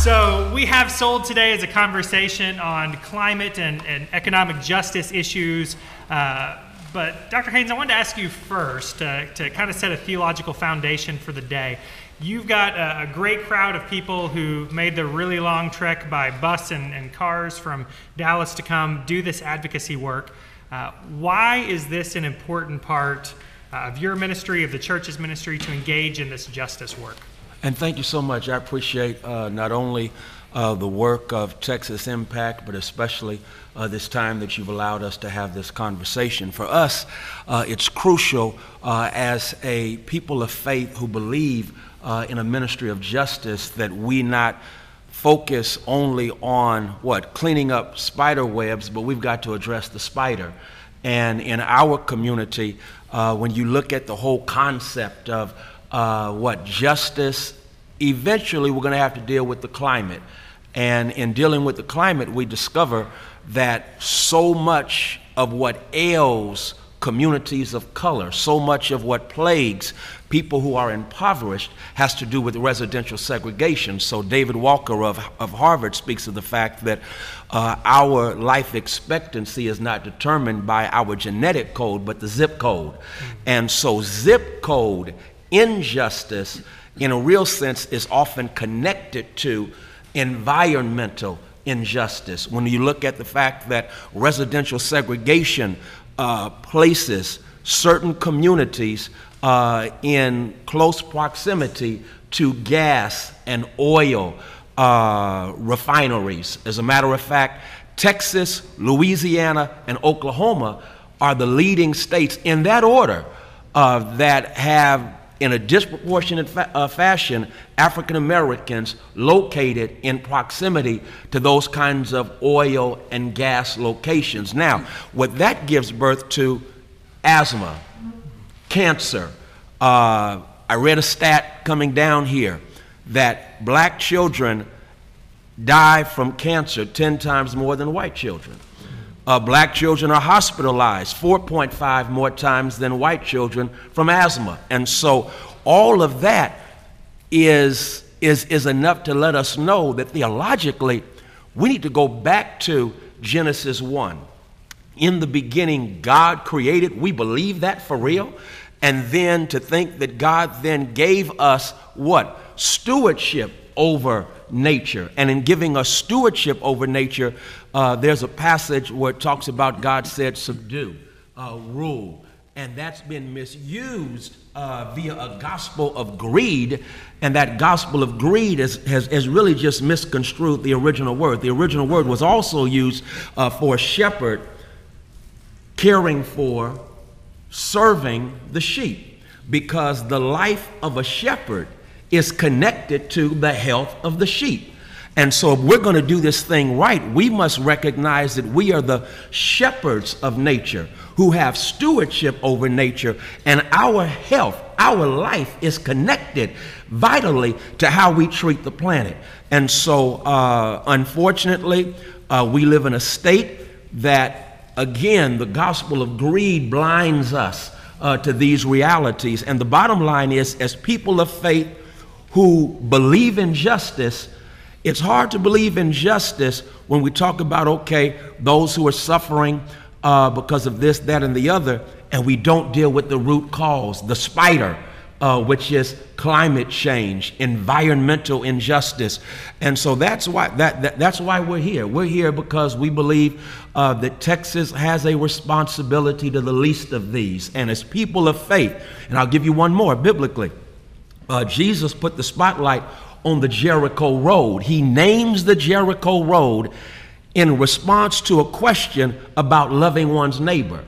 So we have Sold today as a conversation on climate and economic justice issues. But Dr. Haynes, I wanted to ask you first to kind of set a theological foundation for the day. You've got a great crowd of people who made the really long trek by bus and cars from Dallas to come do this advocacy work. Why is this an important part of your ministry, of the church's ministry, to engage in this justice work? And thank you so much. I appreciate not only the work of Texas Impact, but especially this time that you've allowed us to have this conversation. For us, it's crucial as a people of faith who believe in a ministry of justice that we not focus only on cleaning up spider webs, but we've got to address the spider. And in our community, when you look at the whole concept of justice, eventually we're going to have to deal with the climate. And in dealing with the climate, we discover that so much of what ails communities of color, so much of what plagues people who are impoverished has to do with residential segregation. So David Walker of Harvard speaks of the fact that our life expectancy is not determined by our genetic code, but the zip code. And so zip code injustice, in a real sense, is often connected to environmental injustice. When you look at the fact that residential segregation places certain communities in close proximity to gas and oil refineries. As a matter of fact, Texas, Louisiana, and Oklahoma are the leading states in that order that have, in a disproportionate fashion, African Americans located in proximity to those kinds of oil and gas locations. Now, what that gives birth to: asthma, cancer. I read a stat coming down here that black children die from cancer 10 times more than white children. Black children are hospitalized 4.5 more times than white children from asthma. And so all of that is enough to let us know that theologically we need to go back to Genesis 1. In the beginning, God created. We believe that for real. And then to think that God then gave us what? Stewardship over nature. And in giving us stewardship over nature, there's a passage where it talks about God said subdue, rule. And that's been misused via a gospel of greed. And that gospel of greed has really just misconstrued the original word. The original word was also used for a shepherd caring for, serving the sheep, because the life of a shepherd is connected to the health of the sheep. And so if we're going to do this thing right, we must recognize that we are the shepherds of nature who have stewardship over nature, and our health, our life is connected vitally to how we treat the planet. And so unfortunately, we live in a state that, again, the gospel of greed blinds us to these realities. And the bottom line is, as people of faith who believe in justice, it's hard to believe in justice when we talk about, okay, those who are suffering because of this, that, and the other, and we don't deal with the root cause, the spider, which is climate change, environmental injustice. And so that's why that's why we're here. We're here because we believe that Texas has a responsibility to the least of these. And as people of faith, and I'll give you one more biblically, Jesus put the spotlight on the Jericho Road. He names the Jericho Road in response to a question about loving one's neighbor.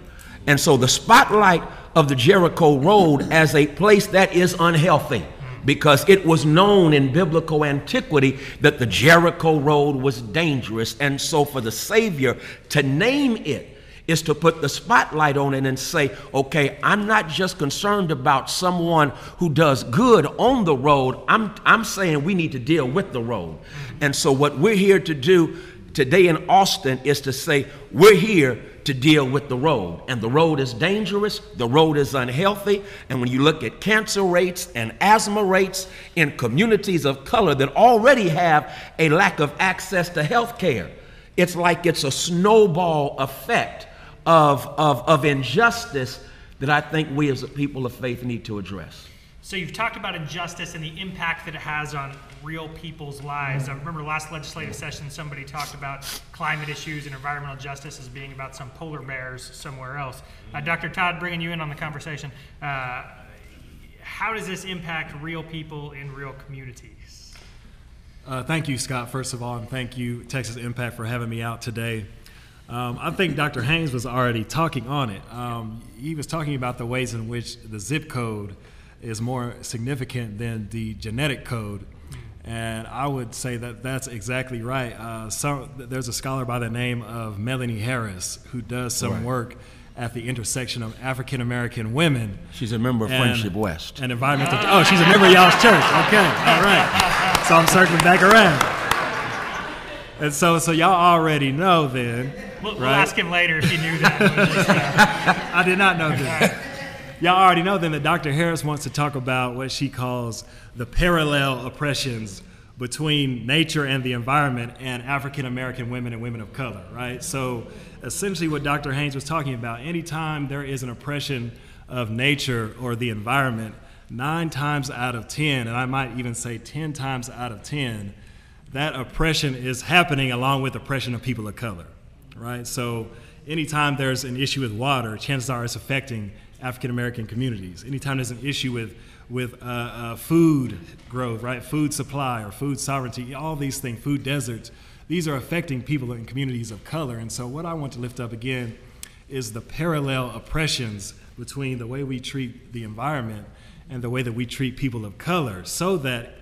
And so the spotlight of the Jericho Road as a place that is unhealthy, because it was known in biblical antiquity that the Jericho Road was dangerous. And so for the Savior to name it is to put the spotlight on it and say, okay, I'm not just concerned about someone who does good on the road. I'm saying we need to deal with the road. And so what we're here to do today in Austin is to say, we're here to deal with the road. And the road is dangerous, the road is unhealthy. And when you look at cancer rates and asthma rates in communities of color that already have a lack of access to health care, it's like it's a snowball effect of injustice that I think we as a people of faith need to address. So you've talked about injustice and the impact that it has on real people's lives. I remember last legislative session, somebody talked about climate issues and environmental justice as being about some polar bears somewhere else. Dr. Todd, bringing you in on the conversation, how does this impact real people in real communities? Thank you, Scott, first of all, and thank you, Texas Impact, for having me out today. I think Dr. Haynes was already talking on it. He was talking about the ways in which the zip code is more significant than the genetic code. And I would say that that's exactly right. There's a scholar by the name of Melanie Harris who does some work at the intersection of African American women. She's a member of Friendship West. And environmental. Oh, she's a member of y'all's church. Okay, all right. So I'm circling back around. And so y'all already know then. We'll ask him later if he knew that. I did not know that. Y'all already know then that Dr. Harris wants to talk about what she calls the parallel oppressions between nature and the environment and African American women and women of color, right? So essentially what Dr. Haynes was talking about, anytime there is an oppression of nature or the environment, 9 times out of 10, and I might even say 10 times out of 10, that oppression is happening along with oppression of people of color, right? So anytime there's an issue with water, chances are it's affecting African American communities. Anytime there's an issue with food growth, right? Food supply or food sovereignty, all these things, food deserts, these are affecting people in communities of color. And so what I want to lift up again is the parallel oppressions between the way we treat the environment and the way that we treat people of color, so that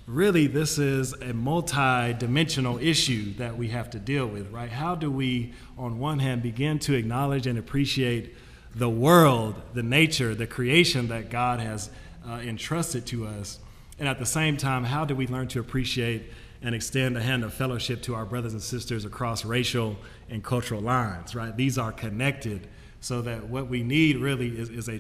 really this is a multi-dimensional issue that we have to deal with, right? How do we, on one hand, begin to acknowledge and appreciate the world, the nature, the creation that God has entrusted to us, and at the same time, how do we learn to appreciate and extend a hand of fellowship to our brothers and sisters across racial and cultural lines, right? These are connected, so that what we need really is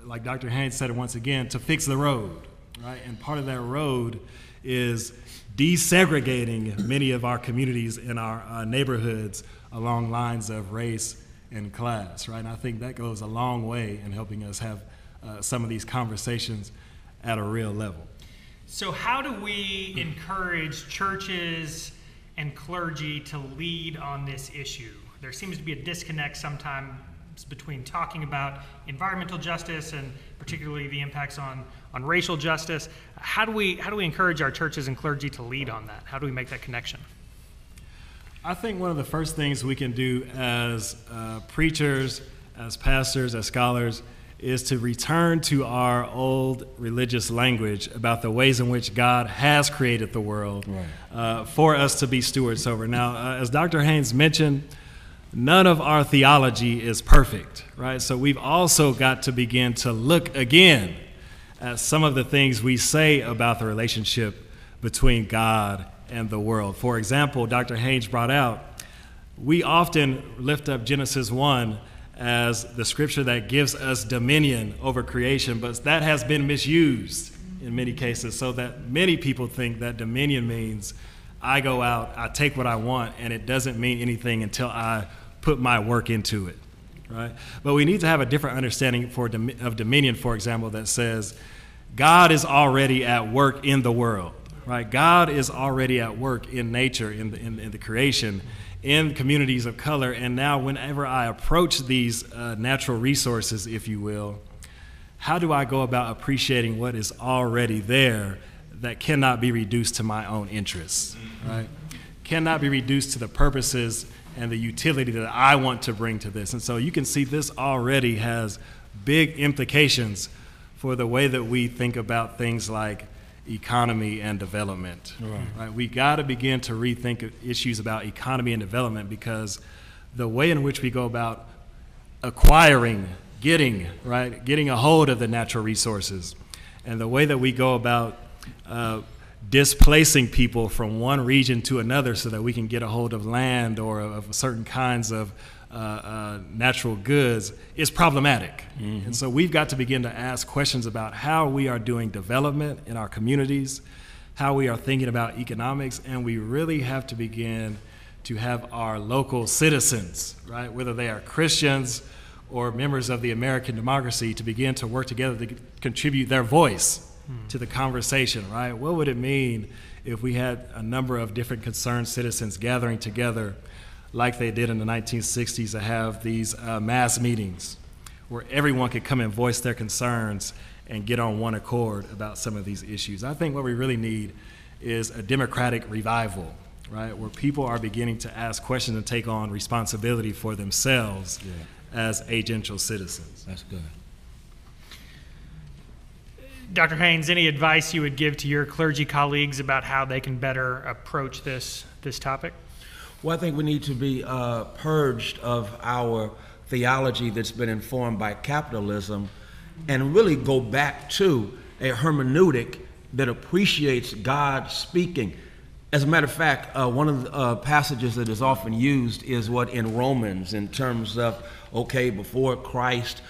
like Dr. Haynes said it once again, to fix the road, right? And part of that road is desegregating many of our communities in our neighborhoods along lines of race and class, right? And I think that goes a long way in helping us have some of these conversations at a real level. So how do we encourage churches and clergy to lead on this issue? There seems to be a disconnect sometimes between talking about environmental justice and particularly the impacts on racial justice. How do we encourage our churches and clergy to lead on that? How do we make that connection? I think one of the first things we can do as preachers, as pastors, as scholars, is to return to our old religious language about the ways in which God has created the world for us to be stewards over. Now, as Dr. Haynes mentioned, none of our theology is perfect, right? So we've also got to begin to look again at some of the things we say about the relationship between God and the world. For example, Dr. Haynes brought out, we often lift up Genesis 1 as the scripture that gives us dominion over creation, but that has been misused in many cases, so that many people think that dominion means I go out, I take what I want, and it doesn't mean anything until I put my work into it, right? But we need to have a different understanding of dominion, for example, that says God is already at work in the world, right? God is already at work in nature, in the creation, in communities of color, and now whenever I approach these natural resources, if you will, how do I go about appreciating what is already there that cannot be reduced to my own interests, right? Cannot be reduced to the purposes and the utility that I want to bring to this. And so you can see this already has big implications for the way that we think about things like economy and development, right? We got to begin to rethink issues about economy and development, because the way in which we go about acquiring, getting a hold of the natural resources, and the way that we go about displacing people from one region to another so that we can get a hold of land or of certain kinds of natural goods is problematic. Mm-hmm. And so we've got to begin to ask questions about how we are doing development in our communities, how we are thinking about economics, and we really have to begin to have our local citizens, right, whether they are Christians or members of the American democracy, to begin to work together to contribute their voice to the conversation, right? What would it mean if we had a number of different concerned citizens gathering together like they did in the 1960s to have these mass meetings where everyone could come and voice their concerns and get on one accord about some of these issues? I think what we really need is a democratic revival, right, where people are beginning to ask questions and take on responsibility for themselves as agential citizens. That's good. Dr. Haynes, any advice you would give to your clergy colleagues about how they can better approach this topic? Well, I think we need to be purged of our theology that's been informed by capitalism and really go back to a hermeneutic that appreciates God speaking. As a matter of fact, one of the passages that is often used is what in Romans, in terms of, okay, before Christ,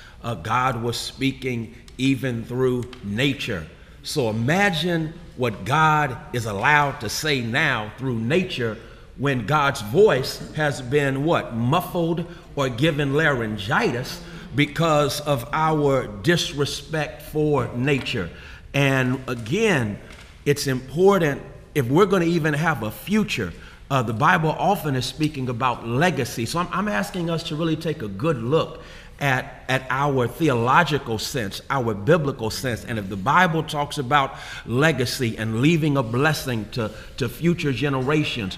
God was speaking even through nature. So imagine what God is allowed to say now through nature when God's voice has been what? Muffled or given laryngitis because of our disrespect for nature. And again, it's important, if we're going to even have a future, the Bible often is speaking about legacy. So I'm asking us to really take a good look at our theological sense, our biblical sense. And if the Bible talks about legacy and leaving a blessing to future generations,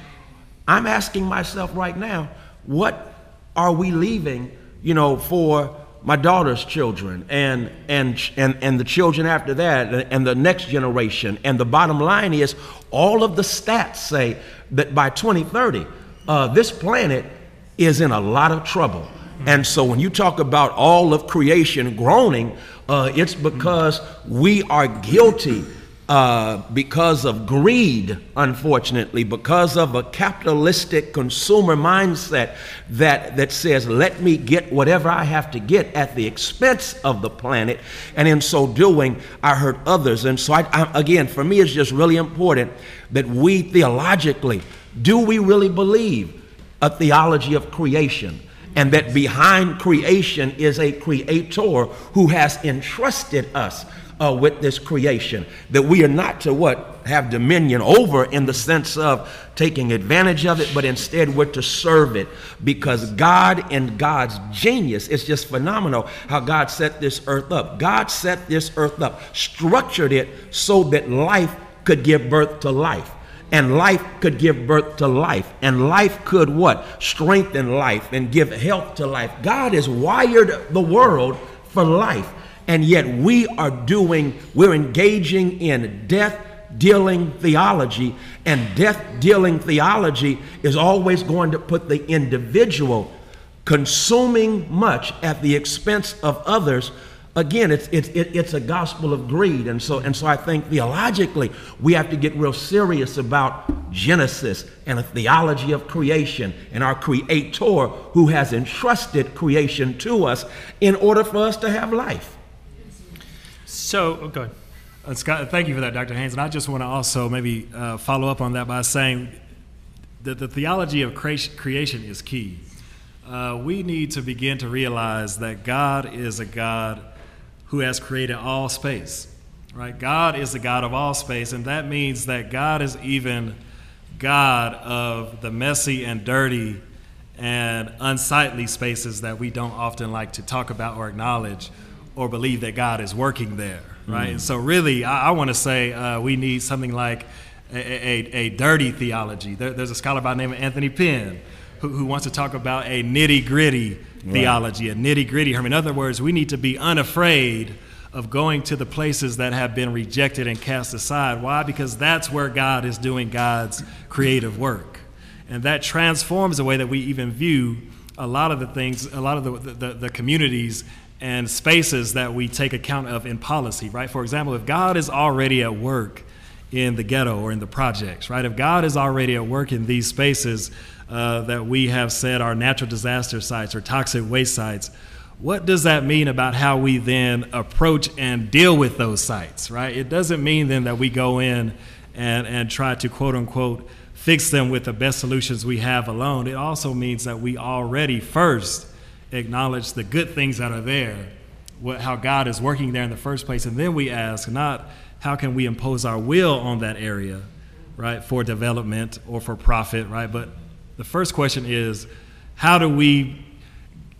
I'm asking myself right now, what are we leaving, for my daughter's children and the children after that and the next generation? And the bottom line is, all of the stats say that by 2030, this planet is in a lot of trouble. And so when you talk about all of creation groaning, it's because we are guilty because of greed, unfortunately, because of a capitalistic consumer mindset that says, let me get whatever I have to get at the expense of the planet. And in so doing, I hurt others. And so, again, for me, it's just really important that we theologically, do we really believe a theology of creation? And that behind creation is a creator who has entrusted us with this creation, that we are not to have dominion over in the sense of taking advantage of it, but instead we're to serve it, because God and God's genius, it's just phenomenal how God set this earth up. God set this earth up, structured it so that life could give birth to life. And life could give birth to life. And life could strengthen life and give health to life. God has wired the world for life. And yet we're engaging in death-dealing theology. And death-dealing theology is always going to put the individual consuming much at the expense of others. Again, it's a gospel of greed. And so I think theologically we have to get real serious about Genesis and a theology of creation and our creator who has entrusted creation to us in order for us to have life. So, go ahead. Scott, thank you for that, Dr. Haynes. And I just want to also maybe follow up on that by saying that the theology of creation is key. We need to begin to realize that God is a God who has created all space, right? God is the God of all space, and that means that God is even God of the messy and dirty and unsightly spaces that we don't often like to talk about or acknowledge or believe that God is working there, right? And so really, I want to say we need something like a dirty theology. There's a scholar by the name of Anthony Penn who wants to talk about a nitty-gritty theology, a nitty-gritty. In other words, we need to be unafraid of going to the places that have been rejected and cast aside. Why? Because that's where God is doing God's creative work. And that transforms the way that we even view a lot of the things, a lot of the communities and spaces that we take account of in policy, right? For example, if God is already at work in the ghetto or in the projects, right? If God is already at work in these spaces that we have said are natural disaster sites or toxic waste sites, what does that mean about how we then approach and deal with those sites, right? It doesn't mean then that we go in and try to, quote unquote, fix them with the best solutions we have alone. It also means that we already first acknowledge the good things that are there, how God is working there in the first place, and then we ask not how can we impose our will on that area, right, for development or for profit, right? But the first question is, how do we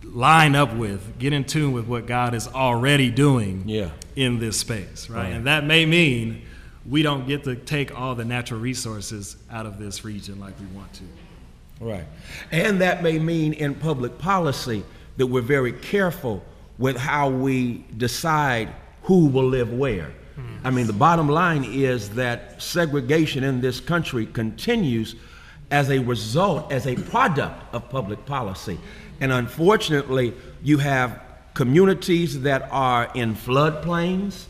line up with, get in tune with what God is already doing in this space, right? And that may mean we don't get to take all the natural resources out of this region like we want to. Right. And that may mean in public policy that we're very careful with how we decide who will live where. I mean, the bottom line is that segregation in this country continues as a result, as a product of public policy. And unfortunately, you have communities that are in floodplains,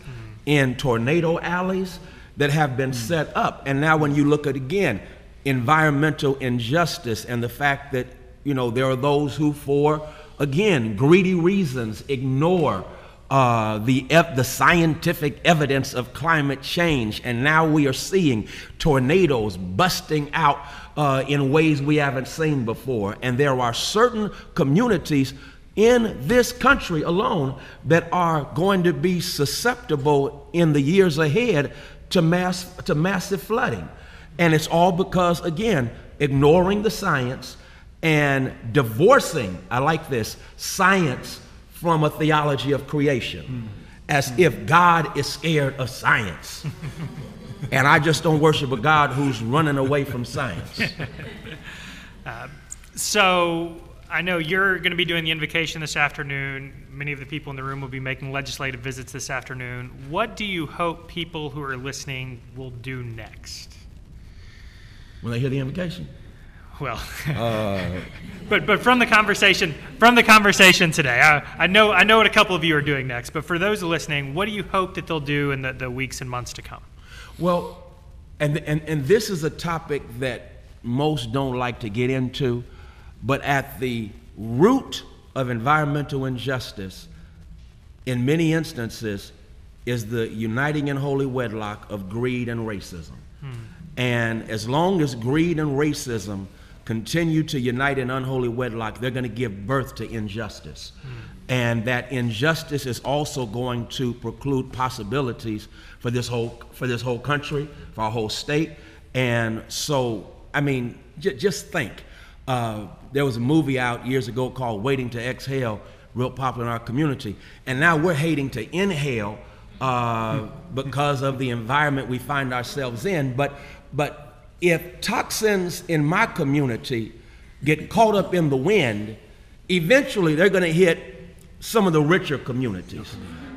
in tornado alleys that have been set up. And now when you look at, again, environmental injustice and the fact that, you know, there are those who, for, again, greedy reasons, ignore the scientific evidence of climate change. And now we are seeing tornadoes busting out in ways we haven't seen before. And there are certain communities in this country alone that are going to be susceptible in the years ahead to massive flooding. And it's all because, again, ignoring the science and divorcing, I like this, science from a theology of creation, as if God is scared of science. And I just don't worship a God who's running away from science. So I know you're going to be doing the invocation this afternoon. Many of the people in the room will be making legislative visits this afternoon. What do you hope people who are listening will do next? When they hear the invocation? Well, but from the conversation today, I know what a couple of you are doing next. But for those listening, what do you hope that they'll do in the weeks and months to come? Well, and this is a topic that most don't like to get into, but at the root of environmental injustice, in many instances, is the uniting in holy wedlock of greed and racism. And as long as greed and racism continue to unite in unholy wedlock, they're going to give birth to injustice. And that injustice is also going to preclude possibilities for this whole country, for our whole state. And so, I mean, just think. There was a movie out years ago called Waiting to Exhale, real popular in our community. And now we're hating to inhale because of the environment we find ourselves in. But if toxins in my community get caught up in the wind, eventually they're going to hit some of the richer communities.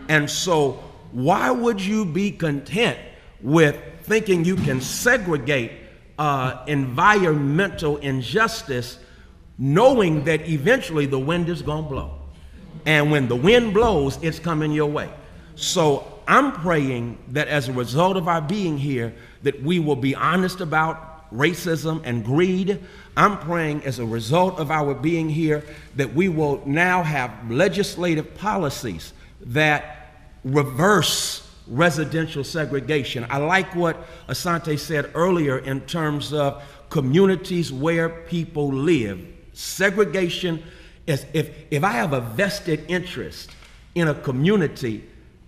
And so why would you be content with thinking you can segregate environmental injustice, knowing that eventually the wind is going to blow? And when the wind blows, it's coming your way. So I'm praying that as a result of our being here, that we will be honest about racism and greed. I'm praying as a result of our being here that we will now have legislative policies that reverse residential segregation. I like what Asante said earlier in terms of communities where people live. Segregation is, if I have a vested interest in a community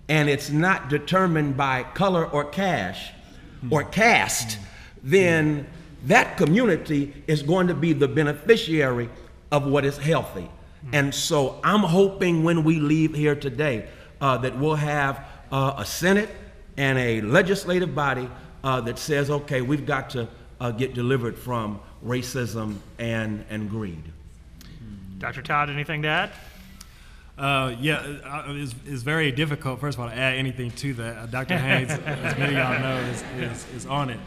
and it's not determined by color or caste, then that community is going to be the beneficiary of what is healthy. And so I'm hoping when we leave here today that we'll have a Senate and a legislative body that says, okay, we've got to get delivered from racism and greed. Dr. Todd, anything to add? It's very difficult, first of all, to add anything to that. Dr. Haynes, as many of y'all know, is on it.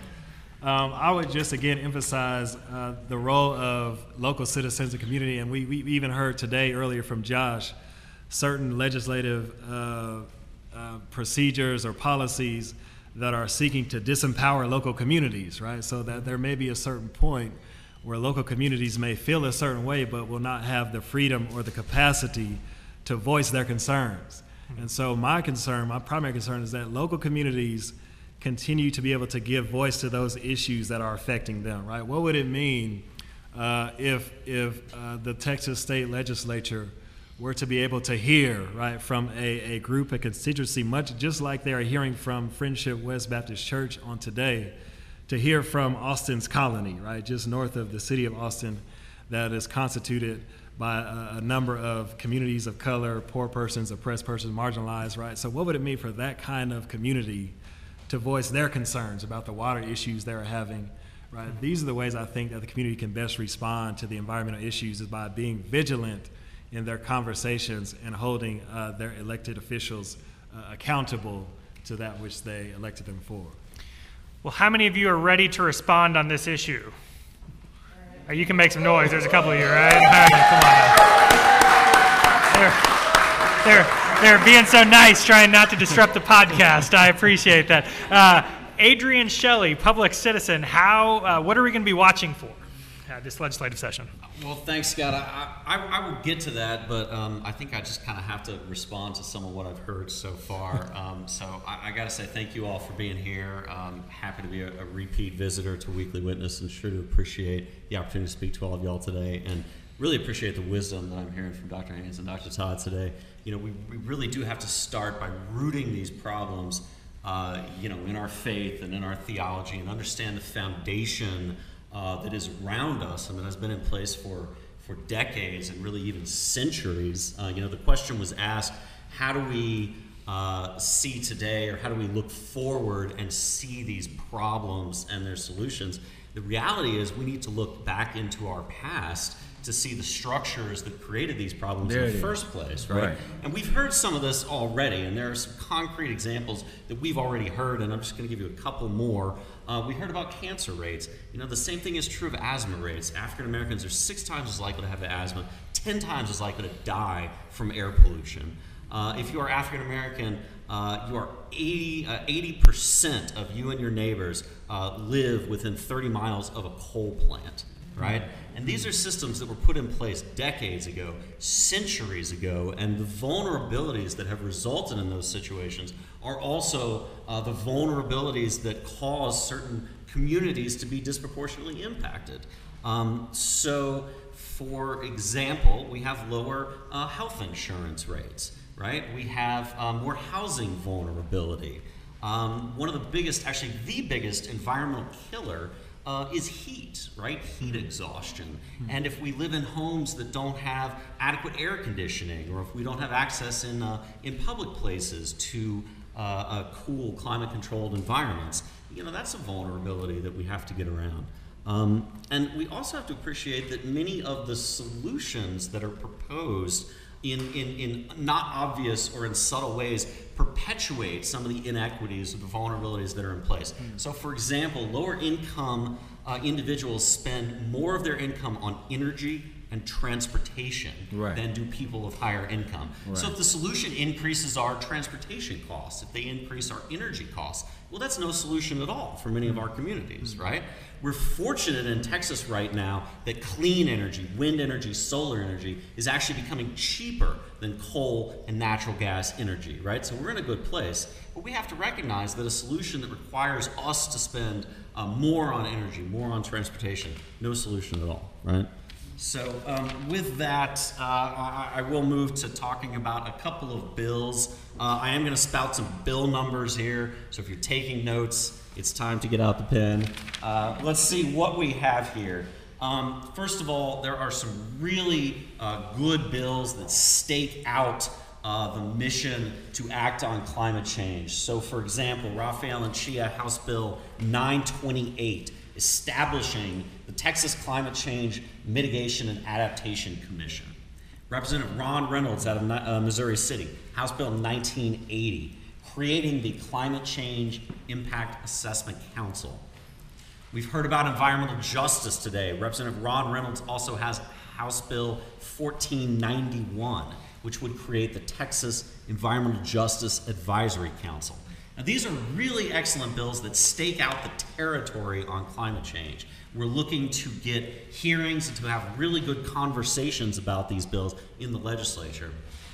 I would just again emphasize the role of local citizens and community, and we even heard today earlier from Josh certain legislative procedures or policies that are seeking to disempower local communities, right? So that there may be a certain point where local communities may feel a certain way but will not have the freedom or the capacity to voice their concerns. And so my primary concern is that local communities continue to be able to give voice to those issues that are affecting them, right? What would it mean if the Texas state legislature were to be able to hear, right, from a group, a constituency, much just like they are hearing from Friendship West Baptist Church on today, to hear from Austin's Colony, right, just north of the city of Austin, that is constituted by a number of communities of color, poor persons, oppressed persons, marginalized, right? So what would it mean for that kind of community to voice their concerns about the water issues they're having, right? These are the ways I think that the community can best respond to the environmental issues, is by being vigilant in their conversations and holding their elected officials accountable to that which they elected them for. Well, how many of you are ready to respond on this issue? You can make some noise. There's a couple of you, right? Come on. They're being so nice, trying not to disrupt the podcast. I appreciate that. Adrian Shelley, public citizen, what are we going to be watching for this legislative session? Well, thanks, Scott. I will get to that, but I think I just kind of have to respond to some of what I've heard so far. So I got to say thank you all for being here. Happy to be a repeat visitor to Weekly Witness, and sure to appreciate the opportunity to speak to all of y'all today, and really appreciate the wisdom that I'm hearing from Dr. Haynes and Dr. Todd today. You know, we really do have to start by rooting these problems, in our faith and in our theology, and understand the foundation that is around us and that has been in place for decades and really even centuries. The question was asked, how do we see today, or how do we look forward and see these problems and their solutions? The reality is we need to look back into our past to see the structures that created these problems in the first place, right? And we've heard some of this already, and there are some concrete examples that we've already heard, and I'm just going to give you a couple more. We heard about cancer rates. The same thing is true of asthma rates. African Americans are 6 times as likely to have asthma, 10 times as likely to die from air pollution. If you are African American, you are 80% of you and your neighbors live within 30 miles of a coal plant, right? And these are systems that were put in place decades ago, centuries ago, and the vulnerabilities that have resulted in those situations are also the vulnerabilities that cause certain communities to be disproportionately impacted. So, for example, we have lower health insurance rates, right? We have more housing vulnerability. One of the biggest, actually the biggest environmental killer is heat, right? Heat exhaustion. And if we live in homes that don't have adequate air conditioning, or if we don't have access in public places to cool, climate-controlled environments, that's a vulnerability that we have to get around. And we also have to appreciate that many of the solutions that are proposed in not obvious or in subtle ways perpetuate some of the inequities or the vulnerabilities that are in place. So, for example, lower income individuals spend more of their income on energy and transportation than do people of higher income. So if the solution increases our transportation costs, if they increase our energy costs, well, that's no solution at all for many of our communities, right? We're fortunate in Texas right now that clean energy, wind energy, solar energy is actually becoming cheaper than coal and natural gas energy, right? So we're in a good place, but we have to recognize that a solution that requires us to spend more on energy, more on transportation, no solution at all, right? So with that, I will move to talking about a couple of bills. I am going to spout some bill numbers here, so if you're taking notes, it's time to get out the pen. Let's see what we have here. First of all, there are some really good bills that stake out the mission to act on climate change. So for example, Rafael and Chia, House Bill 928, establishing the Texas Climate Change Mitigation and Adaptation Commission. Representative Ron Reynolds out of Missouri City, House Bill 1980, creating the Climate Change Impact Assessment Council. We've heard about environmental justice today. Representative Ron Reynolds also has House Bill 1491, which would create the Texas Environmental Justice Advisory Council. Now, these are really excellent bills that stake out the territory on climate change. We're looking to get hearings and to have really good conversations about these bills in the legislature.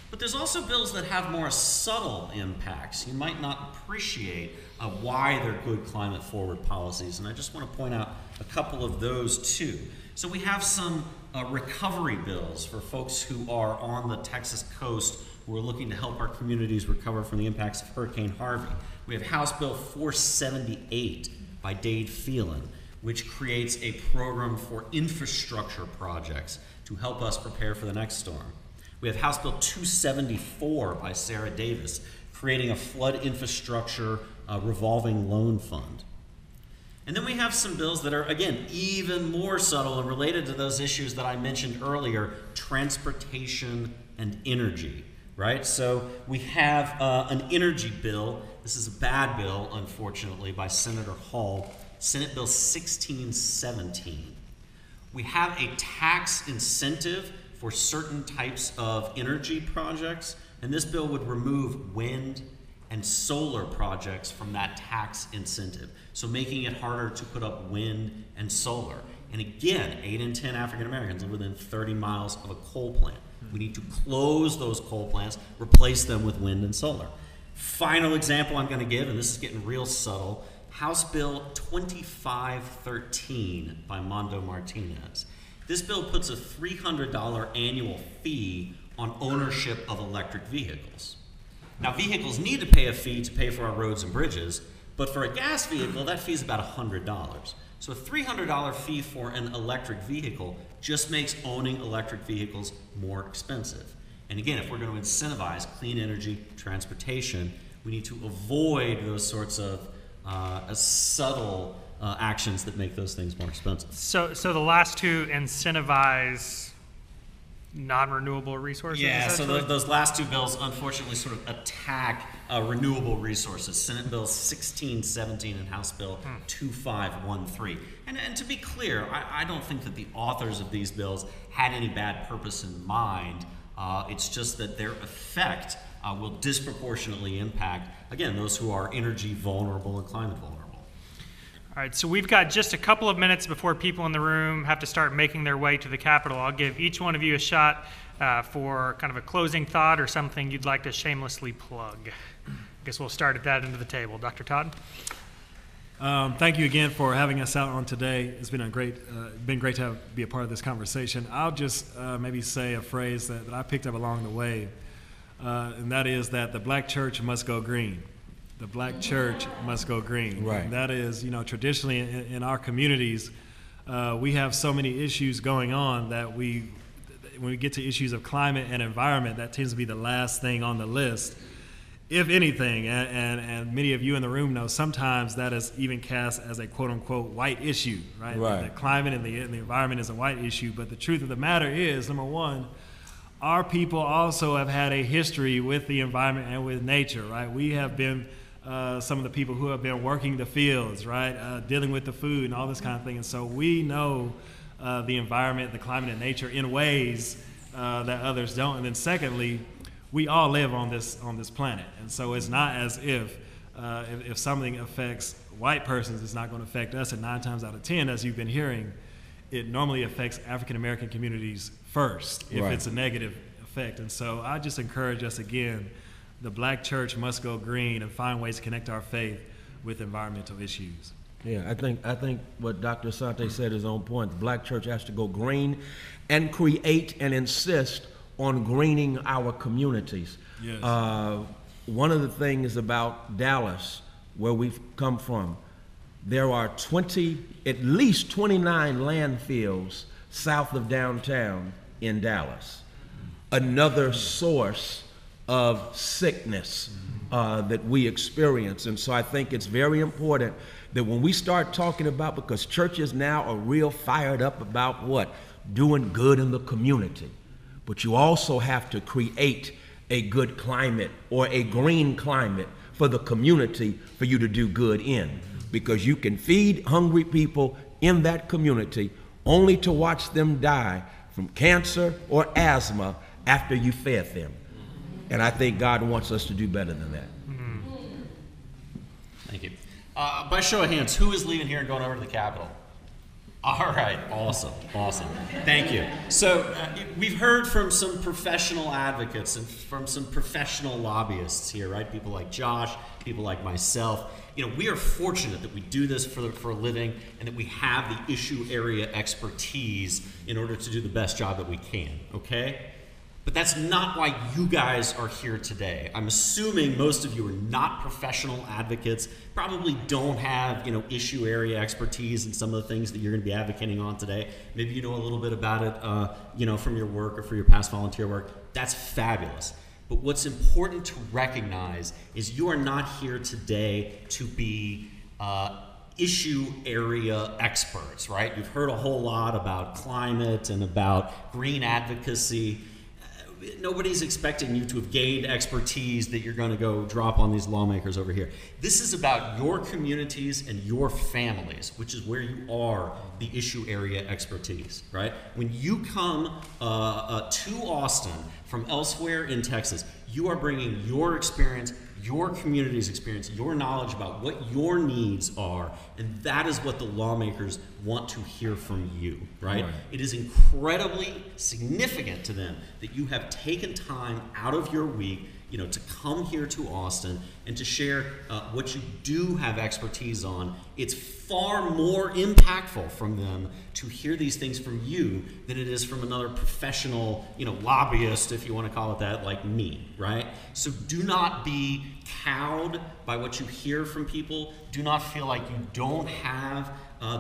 But there's also bills that have more subtle impacts. You might not appreciate why they're good climate forward policies, and I just want to point out a couple of those too. So we have some recovery bills for folks who are on the Texas coast who are looking to help our communities recover from the impacts of Hurricane Harvey. We have House Bill 478 by Dade Phelan, which creates a program for infrastructure projects to help us prepare for the next storm. We have House Bill 274 by Sarah Davis, creating a flood infrastructure revolving loan fund. And then we have some bills that are, again, even more subtle and related to those issues that I mentioned earlier, transportation and energy, right? So we have an energy bill. This is a bad bill, unfortunately, by Senator Hall, Senate Bill 1617. We have a tax incentive for certain types of energy projects, and this bill would remove wind and solar projects from that tax incentive, so making it harder to put up wind and solar. And again, 8 in 10 African Americans live within 30 miles of a coal plant. We need to close those coal plants, replace them with wind and solar. Final example I'm going to give, and this is getting real subtle, House Bill 2513 by Mondo Martinez. This bill puts a $300 annual fee on ownership of electric vehicles. Now, vehicles need to pay a fee to pay for our roads and bridges, but for a gas vehicle, that fee is about $100. So a $300 fee for an electric vehicle just makes owning electric vehicles more expensive. And again, if we're going to incentivize clean energy transportation, we need to avoid those sorts of subtle actions that make those things more expensive. So the last two incentivize non-renewable resources? Yeah, so those last two bills unfortunately sort of attack renewable resources. Senate Bill 1617 and House Bill 2513. And to be clear, I don't think that the authors of these bills had any bad purpose in mind. It's just that their effect will disproportionately impact, again, those who are energy vulnerable and climate vulnerable. All right, so we've got just a couple of minutes before people in the room have to start making their way to the Capitol. I'll give each one of you a shot for kind of a closing thought or something you'd like to shamelessly plug. I guess we'll start at that end of the table. Dr. Todd? Thank you again for having us out on today. It's been great to be a part of this conversation. I'll just maybe say a phrase that I picked up along the way, and that is that the black church must go green. The black church must go green. Right. And that is, traditionally in our communities, we have so many issues going on that when we get to issues of climate and environment, that tends to be the last thing on the list, if anything. And many of you in the room know sometimes that is even cast as a quote-unquote white issue, right? Right. The climate and the environment is a white issue, but the truth of the matter is, number one, our people also have had a history with the environment and with nature, right? We have been some of the people who have been working the fields, right, dealing with the food and all this kind of thing. And so we know the environment, the climate, and nature in ways that others don't. And then secondly, we all live on this planet. And so it's not as if something affects white persons, it's not going to affect us. And 9 times out of 10, as you've been hearing, it normally affects African American communities first if it's a negative effect. And so I just encourage us again, the black church must go green and find ways to connect our faith with environmental issues. Yeah, I think what Dr. Asante said is on point. The black church has to go green and create and insist on greening our communities. Yes. One of the things about Dallas, where we've come from, there are at least 29 landfills south of downtown in Dallas. Another source of sickness that we experience. And so I think it's very important that when we start talking about, because churches now are real fired up about what? Doing good in the community. But you also have to create a good climate or a green climate for the community for you to do good in. Because you can feed hungry people in that community only to watch them die from cancer or asthma after you fed them. And I think God wants us to do better than that. Thank you. By show of hands, who is leaving here and going over to the Capitol? All right, awesome. Thank you. So we've heard from some professional advocates and from some professional lobbyists here, right? People like Josh, people like myself. We are fortunate that we do this for a living and that we have the issue area expertise in order to do the best job that we can, okay? But that's not why you guys are here today. I'm assuming most of you are not professional advocates, probably don't have, issue area expertise in some of the things that you're going to be advocating on today. Maybe you know a little bit about it, from your work or for your past volunteer work. That's fabulous. But what's important to recognize is you are not here today to be issue area experts, right? You've heard a whole lot about climate and about green advocacy. Nobody's expecting you to have gained expertise that you're going to go drop on these lawmakers over here. This is about your communities and your families, which is where you are the issue area expertise, right? When you come to Austin from elsewhere in Texas, you are bringing your experience, your community's experience, your knowledge about what your needs are, and that is what the lawmakers want to hear from you, right? It is incredibly significant to them that you have taken time out of your week, to come here to Austin and to share what you do have expertise on. It's far more impactful from them to hear these things from you than it is from another professional, lobbyist, if you want to call it that, like me, right? So do not be cowed by what you hear from people. Do not feel like you don't have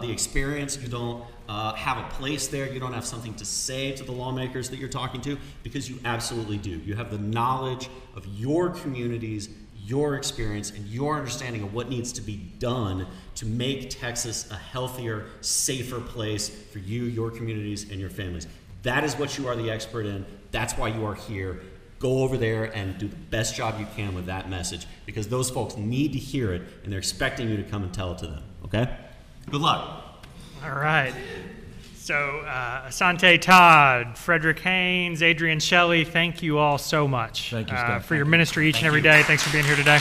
the experience, you don't have a place there, you don't have something to say to the lawmakers that you're talking to, because you absolutely do. You have the knowledge of your communities, your experience, and your understanding of what needs to be done to make Texas a healthier, safer place for you, your communities, and your families. That is what you are the expert in. That's why you are here. Go over there and do the best job you can with that message, because those folks need to hear it, and they're expecting you to come and tell it to them, okay? Good luck. All right. So, Asante Todd, Frederick Haynes, Adrian Shelley, thank you all so much Thank you, Scott. for your ministry each and every day. Thanks for being here today.